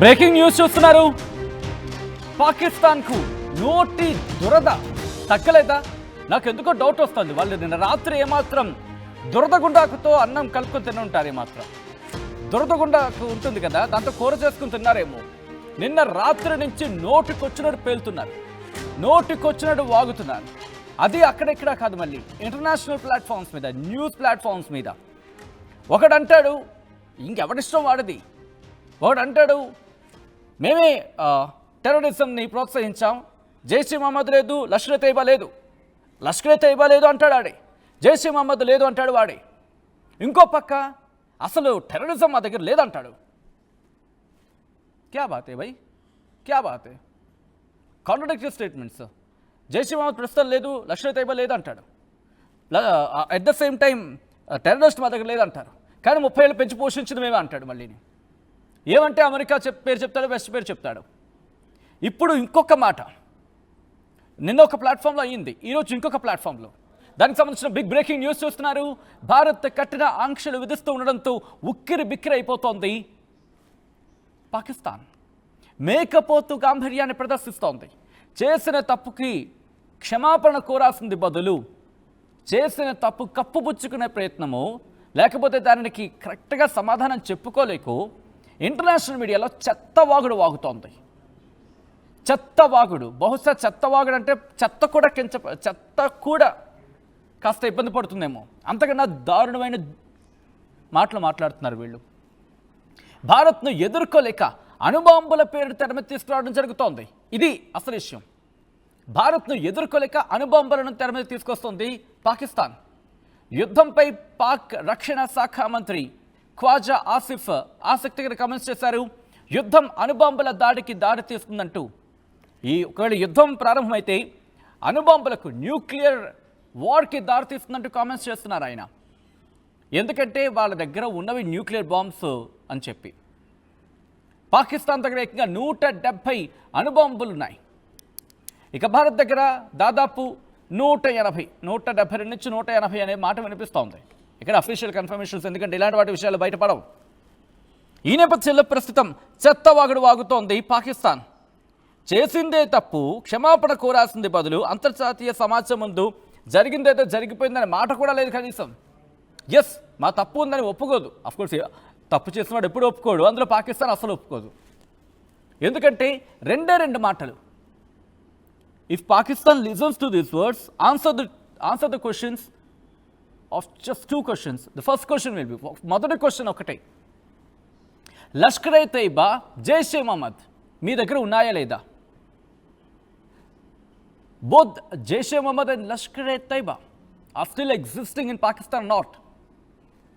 Breaking news చూస్తున్నారు. పాకిస్తాన్కు నోటి దురద తగ్గలేదా? నాకు ఎందుకో డౌట్ వస్తుంది. వాళ్ళు నిన్న రాత్రి ఏమాత్రం దురద గుండాకుతో అన్నం కలుపుకొని తిని ఉంటారు. ఏమాత్రం దురద గుండాకు ఉంటుంది కదా, దాంతో కూర చేసుకుని తిన్నారేమో. నిన్న రాత్రి నుంచి నోటికొచ్చినట్టు పేలుతున్నారు, నోటికొచ్చినట్టు వాగుతున్నారు. అది అక్కడెక్కడ కాదు, మళ్ళీ ఇంటర్నేషనల్ ప్లాట్ఫామ్స్ మీద, న్యూస్ ప్లాట్ఫామ్స్ మీద. ఒకడంటాడు ఇంకెవడిష్టం వాడిది, ఒకడంటాడు మేమే టెర్రరిజంని ప్రోత్సహించాం, జైష్ మహమ్మద్ లేదు, లష్కర్ తైబా లేదు, లష్కర్ తైబా లేదు అంటాడు ఆడే, జైష్ మహమ్మద్ లేదు అంటాడు వాడే. ఇంకో పక్క అసలు టెర్రరిజం మా దగ్గర లేదంటాడు. క్యా బాతే భయ్, క్యా బాతే? Contradictory statements. జైష్ మహమ్మద్ ప్రస్తుతం లేదు, లష్కర్ తైబా లేదు అంటాడు. At the same time terrorist మా దగ్గర లేదంటారు. కానీ 30 ఏళ్ళు పెంచి పోషించింది మేమే అంటాడు. మళ్ళీ ఏమంటే అమెరికా పేరు చెప్తాడు, వెస్ట్ పేరు చెప్తాడు. ఇప్పుడు ఇంకొక మాట నిన్న ఒక ప్లాట్ఫామ్లో అయ్యింది, ఈరోజు ఇంకొక ప్లాట్ఫామ్లో. దానికి సంబంధించిన బిగ్ బ్రేకింగ్ న్యూస్ చూస్తున్నారు. భారత్ కఠిన ఆంక్షలు విధిస్తూ ఉండడంతో ఉక్కిరి బిక్కిరి అయిపోతోంది పాకిస్తాన్. మేకపోతు గాంభీర్యాన్ని ప్రదర్శిస్తోంది. చేసిన తప్పుకి క్షమాపణ కోరాల్సింది బదులు చేసిన తప్పు కప్పుపుచ్చుకునే ప్రయత్నము, లేకపోతే దానికి కరెక్ట్గా సమాధానం చెప్పుకోలేకు ఇంటర్నేషనల్ మీడియాలో చెత్తవాగుడు వాగుతోంది. చెత్తవాగుడు, బహుశా చెత్తవాగుడు అంటే చెత్త కూడా కాస్త ఇబ్బంది పడుతుందేమో, అంతకన్నా దారుణమైన మాటలు మాట్లాడుతున్నారు వీళ్ళు. భారత్ను ఎదుర్కోలేక అణుబాంబుల పేరు తెర మీద తీసుకురావడం జరుగుతోంది. ఇది అసలు విషయం. భారత్ను ఎదుర్కోలేక అణుబాంబులను తెర మీద తీసుకొస్తోంది పాకిస్తాన్. యుద్ధంపై పాక్ రక్షణ శాఖ మంత్రి ఖ్వాజా ఆసిఫ్ ఆసక్తికర కామెంట్స్ చేశారు. యుద్ధం అణుబాంబుల దాడికి దారి తీస్తుందంటూ, ఒకవేళ యుద్ధం ప్రారంభమైతే అణుబాంబులకు, న్యూక్లియర్ వార్కి దారి తీస్తుందంటూ కామెంట్స్ చేస్తున్నారు ఆయన. ఎందుకంటే వాళ్ళ దగ్గర ఉన్నవి న్యూక్లియర్ బాంబ్స్ అని చెప్పి. పాకిస్తాన్ దగ్గర ఏకంగా 170 అణుబాంబులు ఉన్నాయి. ఇక భారత్ దగ్గర దాదాపు 170 నుంచి 180 అనే మాట వినిపిస్తోంది. ఇక్కడ అఫీషియల్ కన్ఫర్మేషన్స్, ఎందుకంటే ఇలాంటి వాటి విషయాలు బయటపడవు. ఈ నేపథ్యంలో ప్రస్తుతం చెత్తవాగుడు వాగుతోంది పాకిస్తాన్. చేసిందే తప్పు, క్షమాపణ కోరాల్సింది బదులు అంతర్జాతీయ సమాజం ముందు జరిగిందేదో జరిగిపోయిందనే మాట కూడా లేదు కనీసం. ఎస్, మా తప్పు ఉందని ఒప్పుకోదు. అఫ్కోర్స్ తప్పు చేసినవాడు ఎప్పుడు ఒప్పుకోడు, అందులో పాకిస్తాన్ అసలు ఒప్పుకోదు. ఎందుకంటే రెండు మాటలు. If Pakistan listens to these words, answer the questions of just 2 questions. The first question will be, మొదటి క్వశ్చన్ ఒకటే, లష్కర్ ఏ తైబా, జైష్ ఏ మహమ్మద్ మీ దగ్గర ఉన్నాయా లేదా? Both Jaish e Mohammed and Lashkar e Taiba are still existing in Pakistan not?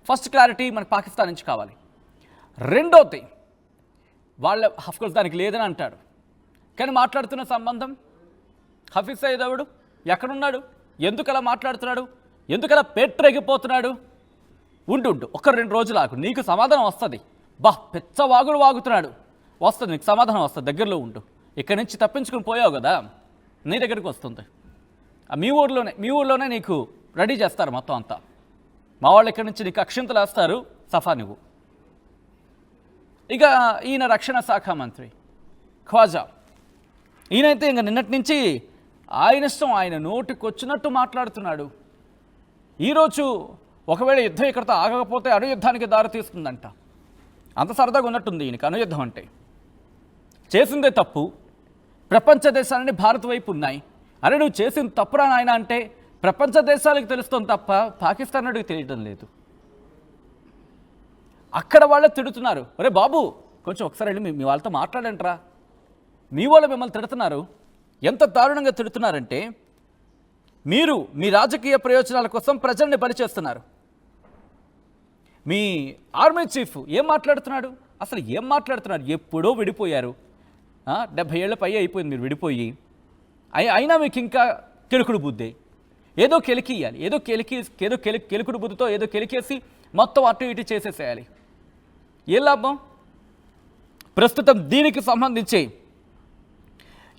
First clarity మనకు పాకిస్తాన్ నుంచి కావాలి. రెండోది, వాళ్ళ అఫ్కోర్స్ దానికి లేదని అంటాడు, కానీ మాట్లాడుతున్న సంబంధం హఫీజ్ సయీద్ ఎవడు, ఎక్కడున్నాడు, ఎందుకు అలా మాట్లాడుతున్నాడు, ఎందుకలా పెట్రెగిపోతున్నాడు? ఉండు ఒక 2 రోజులు ఆగు, నీకు సమాధానం వస్తుంది. పెచ్చవాగుడు వాగుతున్నాడు, వస్తుంది నీకు సమాధానం వస్తుంది. దగ్గరలో ఉండు. ఇక్కడి నుంచి తప్పించుకుని పోయావు కదా, నీ దగ్గరికి వస్తుంది. మీ ఊర్లోనే నీకు రెడీ చేస్తారు మొత్తం అంతా. మా వాళ్ళు ఇక్కడి నుంచి నీకు అక్షింతలు వేస్తారు, సఫా నువ్వు. ఇక ఈయన రక్షణ శాఖ మంత్రి ఖ్వాజా, ఈయనైతే ఇంకా నిన్నటి నుంచి ఆయన ఇష్టం, ఆయన నోటికొచ్చినట్టు మాట్లాడుతున్నాడు. ఈరోజు ఒకవేళ యుద్ధం ఇక్కడితో ఆగకపోతే అణుయుద్ధానికి దారి తీస్తుందంట. అంత సరదాగా ఉన్నట్టుంది ఈయనకి అణుయుద్ధం అంటే. చేసిందే తప్పు, ప్రపంచ దేశాలని భారత్ వైపు ఉన్నాయి. అరే నువ్వు చేసిన తప్పురా నాయన అంటే ప్రపంచ దేశాలకు తెలుస్తుంది తప్ప పాకిస్తాన్ అడిగి తెలియడం లేదు. అక్కడ వాళ్ళే తిడుతున్నారు, ఒరే బాబు కొంచెం ఒకసారి వెళ్ళి మీ వాళ్ళతో మాట్లాడంట్రా, మీ వాళ్ళు మిమ్మల్ని తిడుతున్నారు. ఎంత దారుణంగా తిడుతున్నారంటే, మీరు మీ రాజకీయ ప్రయోజనాల కోసం ప్రజల్ని బలి చేస్తున్నారు. మీ ఆర్మీ చీఫ్ ఏం మాట్లాడుతున్నాడు, అసలు ఏం మాట్లాడుతున్నారు? ఎప్పుడో విడిపోయారు, 70 ఏళ్ళ పై అయిపోయింది మీరు విడిపోయి. అయినా మీకు ఇంకా కెలుకుడు బుద్ధి, ఏదో కెలికియాలి, ఏదో కెలుకుడు బుద్ధితో ఏదో కెలికేసి మొత్తం అటు ఇటు చేసేసేయాలి. ఏ లాభం? ప్రస్తుతం దీనికి సంబంధించి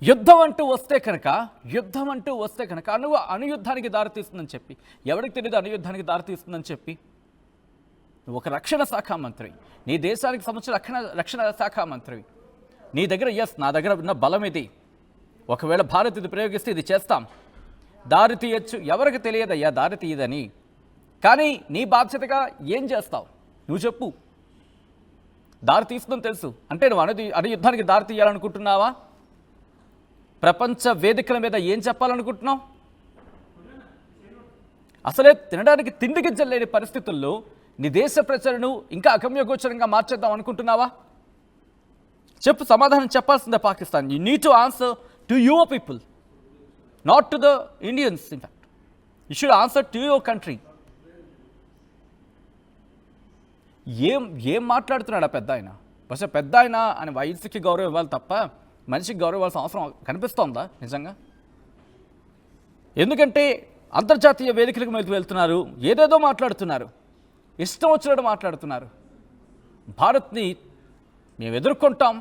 యుద్ధం అంటూ వస్తే కనుక అణుయుద్ధానికి దారితీస్తుందని చెప్పి, ఎవరికి తెలియదు అణుయుద్ధానికి దారితీస్తుందని చెప్పి, ఒక రక్షణ శాఖ మంత్రి, నీ దేశానికి సంబంధించిన రక్షణ శాఖ మంత్రి, నీ దగ్గర నా దగ్గర ఉన్న బలం ఇది, ఒకవేళ భారత్ ఇది ప్రయోగిస్తే ఇది చేస్తాం, దారి తీయచ్చు, ఎవరికి తెలియదయ్యా దారి తీయదని. కానీ నీ బాధ్యతగా ఏం చేస్తావు నువ్వు చెప్పు. దారి తీస్తుందని తెలుసు అంటే నువ్వు అణు యుద్ధానికి దారి తీయాలనుకుంటున్నావా? ప్రపంచ వేదికల మీద ఏం చెప్పాలనుకుంటున్నావు? అసలే తినడానికి తిండి గింజలు లేని పరిస్థితుల్లో నీ దేశ ప్రజలను ఇంకా అగమ్యగోచరంగా మార్చేద్దాం అనుకుంటున్నావా? చెప్పు, సమాధానం చెప్పాల్సిందే Pakistan. You need to answer to your people, not to the Indians. In fact you should answer to your country. ఏం మాట్లాడుతున్నాడు ఆ పెద్ద ఆయన? బహుశా పెద్ద ఆయన అని వయసుకి గౌరవం ఇవ్వాలి తప్ప మనిషికి గౌరవం ఇవ్వాల్సిన అవసరం కనిపిస్తోందా నిజంగా? ఎందుకంటే అంతర్జాతీయ వేదికలకు మీద వెళ్తున్నారు, ఏదేదో మాట్లాడుతున్నారు, ఇష్టం వచ్చినట్టు మాట్లాడుతున్నారు. భారత్ని మేము ఎదుర్కొంటాం,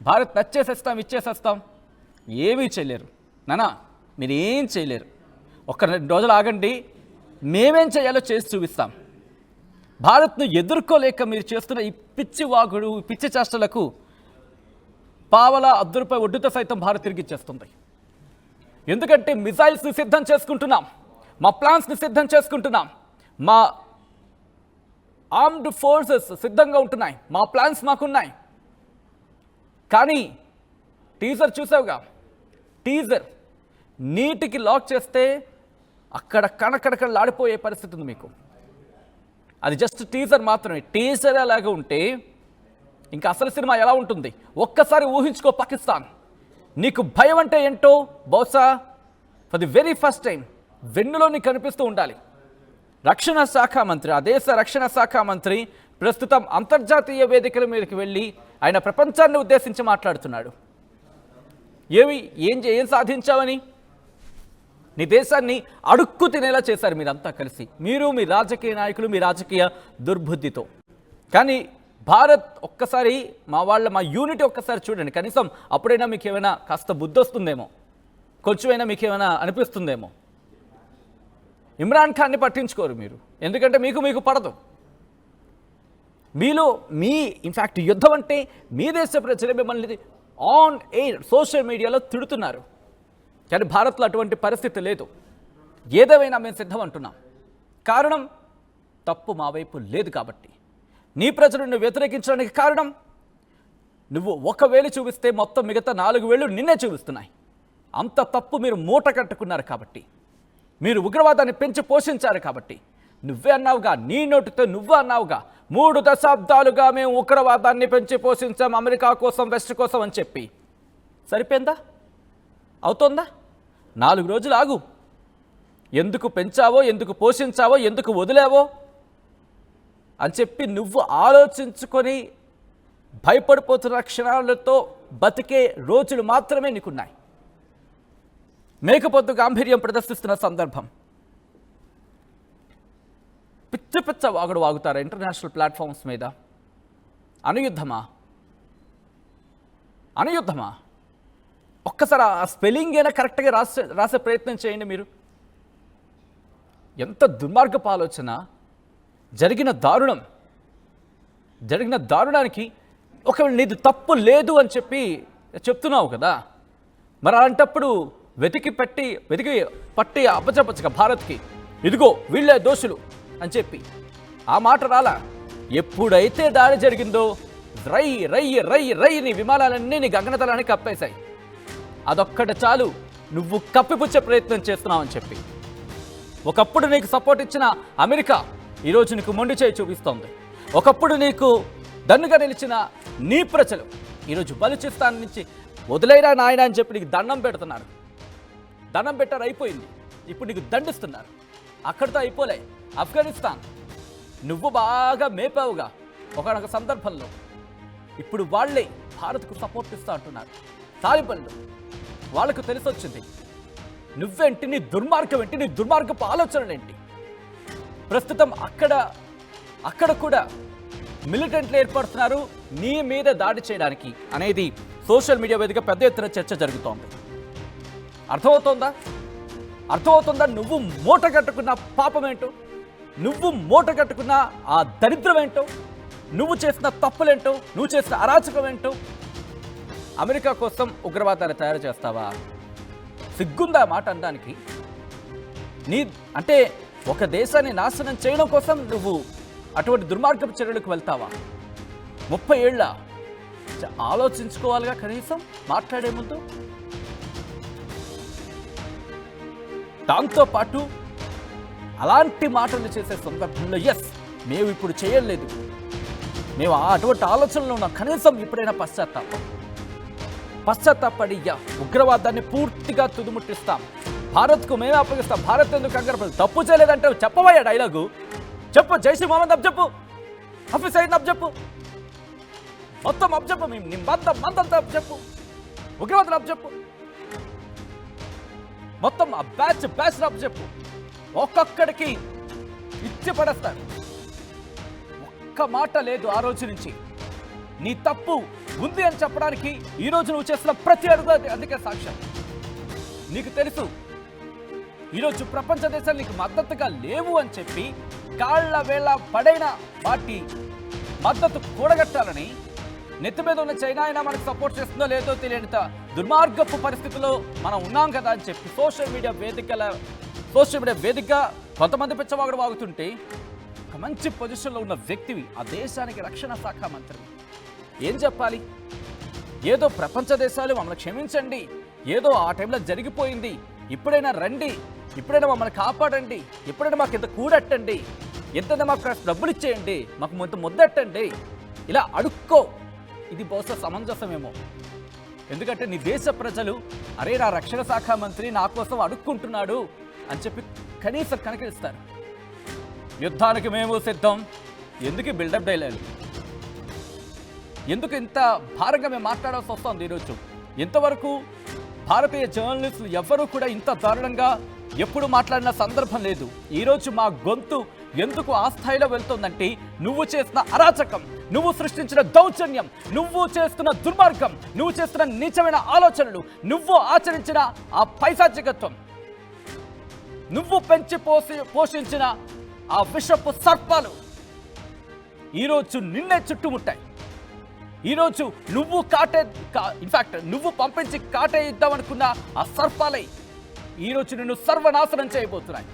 భారత్ నచ్చేసేస్తాం, ఇచ్చేసేస్తాం. ఏమీ చేయలేరు నానా, మీరు ఏం చేయలేరు. ఒక 2 రోజులు ఆగండి, మేమేం చేయాలో చేసి చూపిస్తాం. భారత్ను ఎదుర్కోలేక మీరు చేస్తున్న ఈ పిచ్చి వాగుడు, పిచ్చి చేష్టలకు పావలా ₹10 ఒడ్డుతో సైతం భారత్ తిరిగిచ్చేస్తుంది. ఎందుకంటే మిసైల్స్ని సిద్ధం చేసుకుంటున్నాం, మా ప్లాన్స్ని సిద్ధం చేసుకుంటున్నాం, మా ఆర్మ్డ్ ఫోర్సెస్ సిద్ధంగా ఉంటున్నాయి, మా ప్లాన్స్ మాకున్నాయి. కానీ టీజర్ చూసావుగా, టీజర్ నీటికి లాక్ చేస్తే అక్కడ కణకడకలాడిపోయే పరిస్థితి ఉంది మీకు. అది జస్ట్ టీజర్ మాత్రమే. టీజర్ అలాగే ఉంటే ఇంకా అసలు సినిమా ఎలా ఉంటుంది ఒక్కసారి ఊహించుకో పాకిస్తాన్. నీకు భయం అంటే ఏంటో బహుశా for the very first time వెన్నులో నీకు కనిపిస్తూ ఉండాలి. రక్షణ శాఖ మంత్రి, ఆ దేశ రక్షణ శాఖ మంత్రి ప్రస్తుతం అంతర్జాతీయ వేదికల మీదకి వెళ్ళి ఆయన ప్రపంచాన్ని ఉద్దేశించి మాట్లాడుతున్నాడు. ఏం సాధించావని? నీ దేశాన్ని అడుక్కు తినేలా చేశారు మీరంతా కలిసి, మీరు మీ రాజకీయ నాయకులు, మీ రాజకీయ దుర్బుద్ధితో. కానీ భారత్ ఒక్కసారి మా యూనిటీ ఒక్కసారి చూడండి, కనీసం అప్పుడైనా మీకు ఏమైనా కాస్త బుద్ధి వస్తుందేమో, కొంచెమైనా మీకు ఏమైనా అనిపిస్తుందేమో. ఇమ్రాన్ ఖాన్ని పట్టించుకోరు మీరు, ఎందుకంటే మీకు పడదు. ఇన్ఫ్యాక్ట్ యుద్ధం అంటే మీ దేశ ప్రజలే మిమ్మల్ని ఆన్ ఎయిర్ సోషల్ మీడియాలో తిడుతున్నారు. కానీ భారత్లో అటువంటి పరిస్థితి లేదు. ఏదేమైనా మేము సిద్ధం అంటున్నాం. కారణం తప్పు మా వైపు లేదు కాబట్టి. నీ ప్రజలను వ్యతిరేకించడానికి కారణం నువ్వు ఒక వేలు చూపిస్తే మొత్తం మిగతా 4 వేళ్ళు నిన్నే చూపిస్తున్నాయి. అంత తప్పు మీరు మూట కట్టుకున్నారు కాబట్టి, మీరు ఉగ్రవాదాన్ని పెంచి పోషించారు కాబట్టి. నువ్వే అన్నావుగా, నీ నోటితో నువ్వు అన్నావుగా, 3 దశాబ్దాలుగా మేము ఉగ్రవాదాన్ని పెంచి పోషించాం అమెరికా కోసం, వెస్ట్ కోసం అని చెప్పి. సరిపోయిందా? అవుతోందా? 4 రోజులు ఆగు. ఎందుకు పెంచావో, ఎందుకు పోషించావో, ఎందుకు వదిలేవో అని చెప్పి నువ్వు ఆలోచించుకొని భయపడిపోతున్న క్షణాలతో బతికే రోజులు మాత్రమే నీకున్నాయి. మేకపోతు గాంభీర్యం ప్రదర్శిస్తున్న సందర్భం. పిచ్చ వాగుడు వాగుతారా ఇంటర్నేషనల్ ప్లాట్ఫామ్స్ మీద? అనుయుద్ధమా? ఒక్కసారి ఆ స్పెల్లింగ్ అయినా కరెక్ట్గా రాసే ప్రయత్నం చేయండి మీరు. ఎంత దుర్మార్గపు ఆలోచన! జరిగిన దారుణానికి ఒకవేళ నీది తప్పు లేదు అని చెప్పి చెప్తున్నావు కదా, మరి అలాంటప్పుడు వెతికి పట్టి అప్పచెప్పచ్చుగా భారత్కి, ఇదిగో వీళ్ళే దోషులు అని చెప్పి. ఆ మాట రాలా. ఎప్పుడైతే దాడి జరిగిందో రై రై రై రై నీ విమానాలన్నీ నీ గగనతలానికి కప్పేశాయి. అదొక్కటి చాలు నువ్వు కప్పిపుచ్చే ప్రయత్నం చేస్తున్నావని చెప్పి. ఒకప్పుడు నీకు సపోర్ట్ ఇచ్చిన అమెరికా ఈరోజు నీకు మొండి చేయి చూపిస్తోంది. ఒకప్పుడు నీకు దన్నుగా నిలిచిన నీ ప్రజలు ఈరోజు బలూచిస్తాన్ నుంచి వదిలేరా నాయన అని చెప్పి నీకు దండం పెడుతున్నారు. దండం పెట్టారు, అయిపోయింది. ఇప్పుడు నీకు దండిస్తున్నారు. అక్కడితో అయిపోలే. ఆఫ్ఘనిస్తాన్ నువ్వు బాగా మేపావుగా ఒకనొక సందర్భంలో. ఇప్పుడు వాళ్ళే భారత్కు సపోర్ట్ ఇస్తా అంటున్నారు. తాలిబన్లు వాళ్ళకు తెలిసొచ్చింది నువ్వేంటి, నీ దుర్మార్గం ఏంటి, నీ దుర్మార్గపు ఆలోచనలేంటి. ప్రస్తుతం అక్కడ కూడా మిలిటెంట్లు ఏర్పడుతున్నారు నీ మీద దాడి చేయడానికి అనేది సోషల్ మీడియా వేదిక పెద్ద ఎత్తున చర్చ జరుగుతోంది. అర్థమవుతుందా నువ్వు మూట కట్టుకున్న పాపమేంటో, నువ్వు మూట కట్టుకున్న ఆ దరిద్రం ఏంటో, నువ్వు చేసిన తప్పులేంటో, నువ్వు చేసిన అరాచకం ఏంటో. అమెరికా కోసం ఉగ్రవాదాన్ని తయారు చేస్తావా? సిగ్గుందా మాట అనడానికి? అంటే ఒక దేశాన్ని నాశనం చేయడం కోసం నువ్వు అటువంటి దుర్మార్గపు చర్యలకు వెళ్తావా? 30 ఏళ్ళ ఆలోచించుకోవాలిగా కనీసం మాట్లాడే ముందు. దాంతోపాటు అలాంటి మాటలు చేసే సందర్భంలో మేము ఇప్పుడు చేయలేదు, మేము అటువంటి ఆలోచనలో ఉన్నాం, కనీసం ఇప్పుడైనా పశ్చాత్తాపడి ఉగ్రవాదాన్ని పూర్తిగా తుదిముట్టిస్తాం, భారత్కు మేమే అప్పగిస్తాం, భారత్ ఎందుకు కంగారు తప్పు చేయలేదంటే చెప్పవయ్యా డైలాగు చెప్పు. జైష్ మహమ్మద్ అబ్జెప్పు, హఫీజ్ సయీద్ అబ్జెప్పు, మొత్తం అబ్జెప్పు, మేము మందంతా అబ్జెప్పు, ఉగ్రవాదులు అబ్జెప్పు, మొత్తం ఆ బ్యాచ్ అబ్జెప్పు. ఒక్కొక్కడికి ఇచ్చి పడేస్తాడు. ఒక్క మాట లేదు ఆ రోజు నుంచి. నీ తప్పు ఉంది అని చెప్పడానికి ఈ రోజు నువ్వు చేస్తున్న ప్రతి అడుగు అందుకే సాక్ష్యం. నీకు తెలుసు ఈరోజు ప్రపంచ దేశాలు నీకు మద్దతుగా లేవు అని చెప్పి కాళ్ళ వేళ పడైన వాటి మద్దతు కూడగట్టాలని నెత్తి మీద ఉన్న చైనా అయినా మనకు సపోర్ట్ చేస్తుందో లేదో తెలియని దుర్మార్గపు పరిస్థితుల్లో మనం ఉన్నాం కదా అని చెప్పి సోషల్ మీడియా వేదిక కొంతమంది పిచ్చవాగుడు వాగుతుంటే ఒక మంచి పొజిషన్లో ఉన్న వ్యక్తివి, ఆ దేశానికి రక్షణ శాఖ మంత్రి, ఏం చెప్పాలి? ఏదో ప్రపంచ దేశాలు మమ్మల్ని క్షమించండి, ఏదో ఆ టైంలో జరిగిపోయింది, ఇప్పుడైనా రండి, ఇప్పుడైనా మమ్మల్ని కాపాడండి, ఎప్పుడైనా మాకు ఇంత కూడెట్టండి, ఎంతైనా మాకు డబ్బులు ఇచ్చేయండి, మాకు ఇంత ముద్దెట్టండి, ఇలా అడుక్కో. ఇది బహుశా సమంజసమేమో. ఎందుకంటే నీ దేశ ప్రజలు అరే నా రక్షణ శాఖ మంత్రి నా కోసం అడుక్కుంటున్నాడు అని చెప్పి కనీసం కనకరిస్తారు. యుద్ధానికి మేము సిద్ధం, ఎందుకు బిల్డప్ డైలాగ్? ఎందుకు ఇంత భారంగా మేము మాట్లాడాల్సి వస్తుంది ఈరోజు? ఇంతవరకు భారతీయ జర్నలిస్టులు ఎవ్వరూ కూడా ఇంత దారుణంగా ఎప్పుడు మాట్లాడిన సందర్భం లేదు. ఈరోజు మా గొంతు ఎందుకు ఆ స్థాయిలో వెళ్తుందంటే నువ్వు చేసిన అరాచకం, నువ్వు సృష్టించిన దౌర్జన్యం, నువ్వు చేస్తున్న దుర్మార్గం, నువ్వు చేస్తున్న నీచమైన ఆలోచనలు, నువ్వు ఆచరించిన ఆ పైశాచికత్వం, నువ్వు పెంచి పోషించిన ఆ విషపు సర్పాలు ఈరోజు నిన్నే చుట్టుముట్టాయి. ఈరోజు నువ్వు ఇన్ఫాక్ట్ నువ్వు పంపించి కాటేయిద్దామనుకున్న ఆ సర్పాలై ఈరోజు నిన్ను సర్వనాశనం చేయబోతున్నాయి.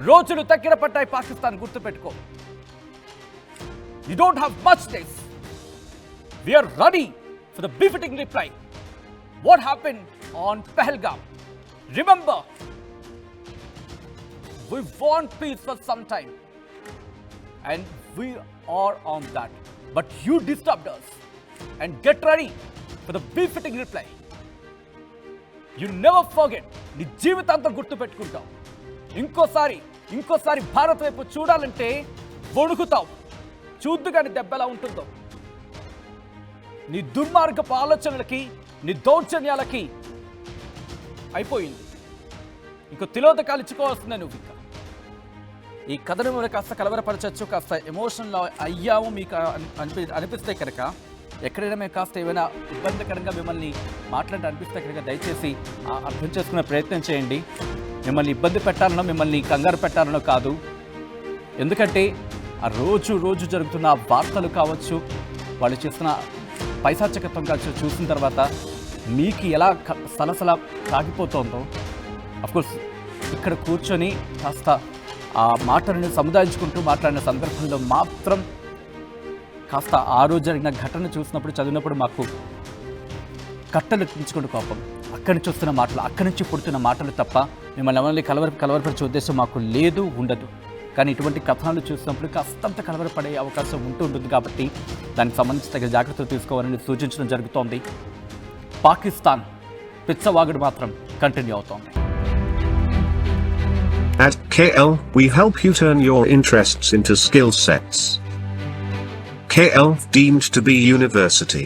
రోజులు తగ్గిన పట్టాయి పాకిస్తాన్, గుర్తుపెట్టుకో. You don't have much days. We are ready for the befitting reply. What happened on Pahalgam? Remember, we want peace for some time, and we are on that. But you disturbed us, and get ready for the befitting reply. You never forget. నీ జీవితాంతం గుర్తు పెట్టుకుంటావు. ఇంకోసారి భారత్ వైపు చూడాలంటే వణుకుతావు. చూద్దుగాని దెబ్బ ఎలా ఉంటుందో. నీ దుర్మార్గపు ఆలోచనలకి, నీ దౌర్జన్యాలకి అయిపోయింది. ఇంకో తిలోదకాలు ఇచ్చుకోవాల్సిందే నువ్వు. ఇంకా ఈ కథను మీరు కాస్త కలవరపరచచ్చు, కాస్త ఎమోషనల్ అయ్యాము మీకు అనిపిస్తే కనుక, ఎక్కడైనా మేము కాస్త ఏమైనా ఇబ్బందికరంగా మిమ్మల్ని మాట్లాడి అనిపిస్తే కనుక దయచేసి అర్థం చేసుకునే ప్రయత్నం చేయండి. మిమ్మల్ని ఇబ్బంది పెట్టాలనో, మిమ్మల్ని కంగారు పెట్టాలనో కాదు. ఎందుకంటే ఆ రోజు జరుగుతున్న వార్తలు కావచ్చు, వాళ్ళు చేస్తున్న పైశాచికత్వం కావచ్చు చూసిన తర్వాత మీకు ఎలా సలసల తాగిపోతుందో, అఫ్కోర్స్ ఇక్కడ కూర్చొని కాస్త ఆ మాటలను సముదాయించుకుంటూ మాట్లాడిన సందర్భంలో మాత్రం కాస్త ఆ రోజు జరిగిన ఘటన చూసినప్పుడు, చదివినప్పుడు మాకు కట్టలు ఎక్కించుకుంటూ కోపం. అక్కడి నుంచి వస్తున్న మాటలు, అక్కడి నుంచి పుడుతున్న మాటలు తప్ప మిమ్మల్ని ఎవరిని కలవరపరిచే ఉద్దేశం మాకు లేదు, ఉండదు. కానీ ఇటువంటి కథనాలు చూసినప్పుడు కాస్తంత కలవరపడే అవకాశం ఉంటుంది కాబట్టి దానికి సంబంధించి తగిన జాగ్రత్తలు తీసుకోవాలని సూచించడం జరుగుతోంది. పాకిస్తాన్ పిచ్చవాగుడు మాత్రం కంటిన్యూ అవుతోంది. At KL, we help you turn your interests into skill sets. KL, deemed to be university.